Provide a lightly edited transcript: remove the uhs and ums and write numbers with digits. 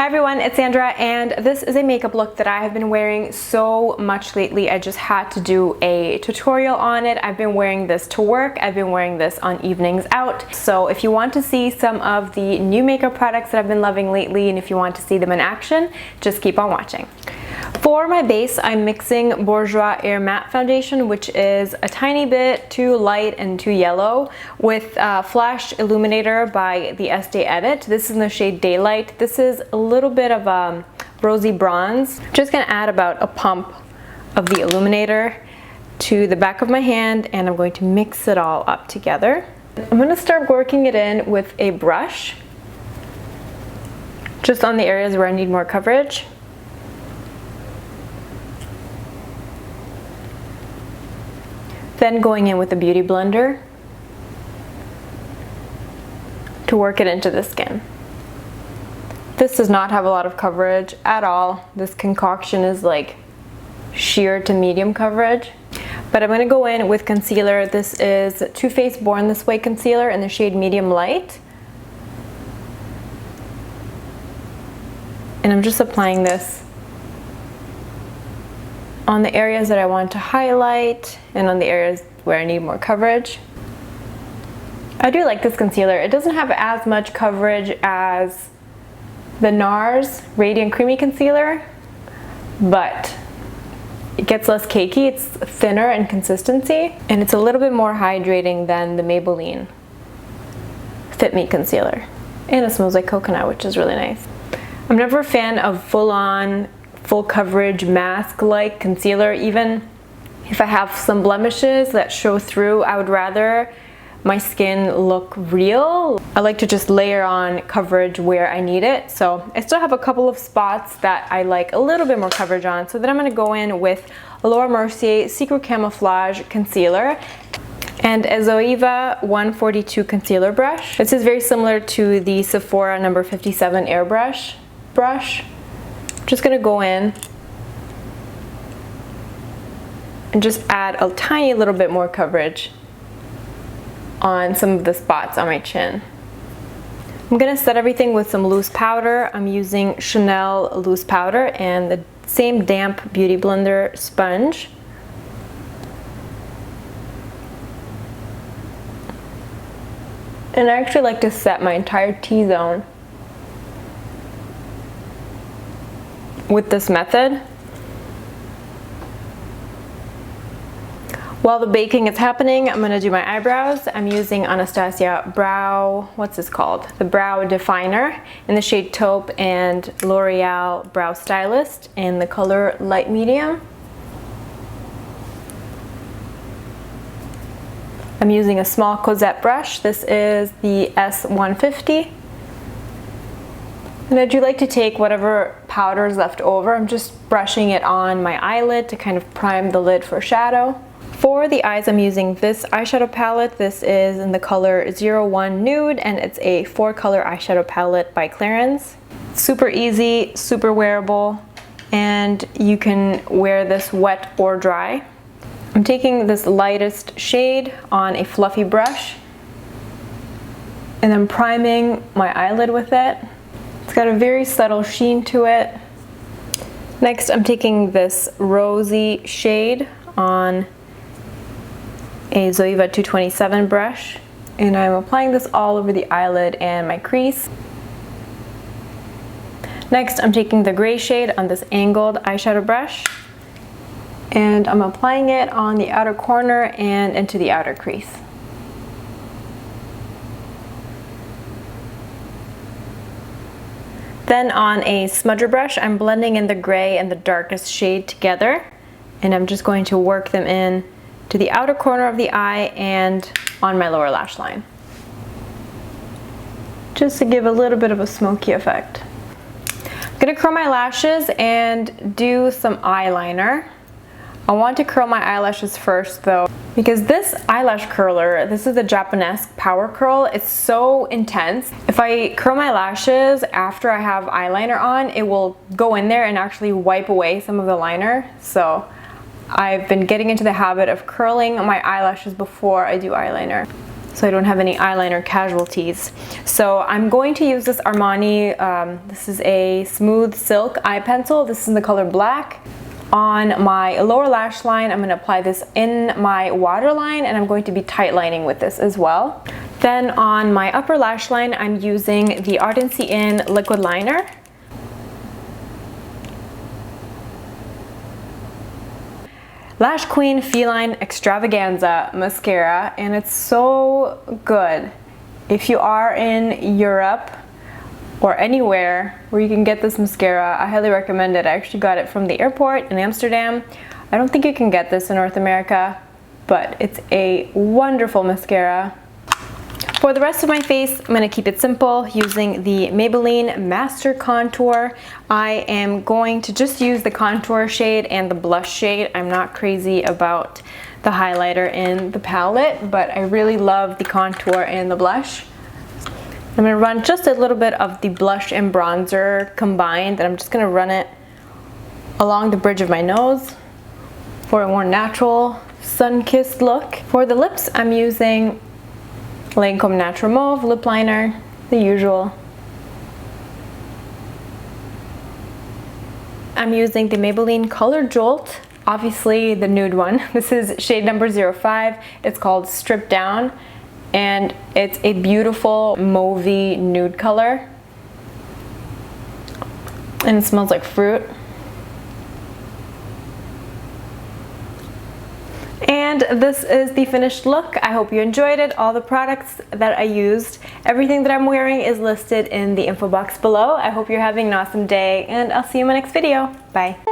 Hi everyone, it's Sandra, and this is a makeup look that I have been wearing so much lately. I just had to do a tutorial on it. I've been wearing this to work. I've been wearing this on evenings out. So if you want to see some of the new makeup products that I've been loving lately, and if you want to see them in action, just keep on watching. For my base, I'm mixing Bourjois Air Mat Foundation, which is a tiny bit too light and too yellow, with Flash Illuminator by the Estee Edit. This is in the shade Daylight. This is a little bit of a rosy bronze. I'm just gonna add about a pump of the Illuminator to the back of my hand, and I'm going to mix it all up together. I'm gonna start working it in with a brush, just on the areas where I need more coverage. Then going in with a beauty blender to work it into the skin. This does not have a lot of coverage at all. This concoction is like sheer to medium coverage. But I'm going to go in with concealer. This is Too Faced Born This Way concealer in the shade Medium Light. And I'm just applying this on the areas that I want to highlight and on the areas where I need more coverage. I do like this concealer. It doesn't have as much coverage as the NARS Radiant Creamy Concealer, but it gets less cakey. It's thinner in consistency, and it's a little bit more hydrating than the Maybelline Fit Me Concealer. And it smells like coconut, which is really nice. I'm never a fan of full-on full coverage mask-like concealer. Even if I have some blemishes that show through, I would rather my skin look real. I like to just layer on coverage where I need it. So I still have a couple of spots that I like a little bit more coverage on. So then I'm gonna go in with Laura Mercier Secret Camouflage Concealer and a Zoeva 142 concealer brush. This is very similar to the Sephora number 57 airbrush brush. Just gonna go in and just add a tiny little bit more coverage on some of the spots on my chin. I'm gonna set everything with some loose powder. I'm using Chanel loose powder and the same damp beauty blender sponge. And I actually like to set my entire T-zone with this method. While the baking is happening, I'm gonna do my eyebrows. I'm using Anastasia Brow, what's this called? The Brow Definer in the shade Taupe and L'Oreal Brow Stylist in the color Light Medium. I'm using a small Cosette brush. This is the S150. And I do like to take whatever powder is left over. I'm just brushing it on my eyelid to kind of prime the lid for shadow. For the eyes, I'm using this eyeshadow palette. This is in the color 01 Nude, and it's a 4-color eyeshadow palette by Clarins. Super easy, super wearable, and you can wear this wet or dry. I'm taking this lightest shade on a fluffy brush, and then priming my eyelid with it. It's got a very subtle sheen to it. Next, I'm taking this rosy shade on a Zoeva 227 brush, and I'm applying this all over the eyelid and my crease. Next, I'm taking the gray shade on this angled eyeshadow brush, and I'm applying it on the outer corner and into the outer crease. Then on a smudger brush, I'm blending in the gray and the darkest shade together, and I'm just going to work them in to the outer corner of the eye and on my lower lash line, just to give a little bit of a smoky effect. I'm gonna curl my lashes and do some eyeliner. I want to curl my eyelashes first though, because this eyelash curler, this is the Japanese power curl, it's so intense. If I curl my lashes after I have eyeliner on, it will go in there and actually wipe away some of the liner. So I've been getting into the habit of curling my eyelashes before I do eyeliner. so I don't have any eyeliner casualties. So I'm going to use this Armani, this is a smooth silk eye pencil. This is in the color black. On my lower lash line, I'm going to apply this in my waterline, and I'm going to be tight lining with this as well. Then on my upper lash line, I'm using the Ardency in liquid liner. Lash Queen Feline Extravaganza mascara, and it's so good. If you are in Europe or anywhere where you can get this mascara, I highly recommend it. I actually got it from the airport in Amsterdam. I don't think you can get this in North America, but it's a wonderful mascara. For the rest of my face, I'm going to keep it simple using the Maybelline Master Contour. I am going to just use the contour shade and the blush shade. I'm not crazy about the highlighter in the palette, but I really love the contour and the blush. I'm going to run just a little bit of the blush and bronzer combined, and I'm just going to run it along the bridge of my nose for a more natural, sun-kissed look. For the lips, I'm using Lancôme Natural Mauve lip liner, the usual. I'm using the Maybelline Color Jolt, obviously the nude one. This is shade number 05. It's called Strip Down, and it's a beautiful mauvey nude color. And it smells like fruit. And this is the finished look. I hope you enjoyed it. All the products that I used, everything that I'm wearing is listed in the info box below. I hope you're having an awesome day, and I'll see you in my next video. Bye.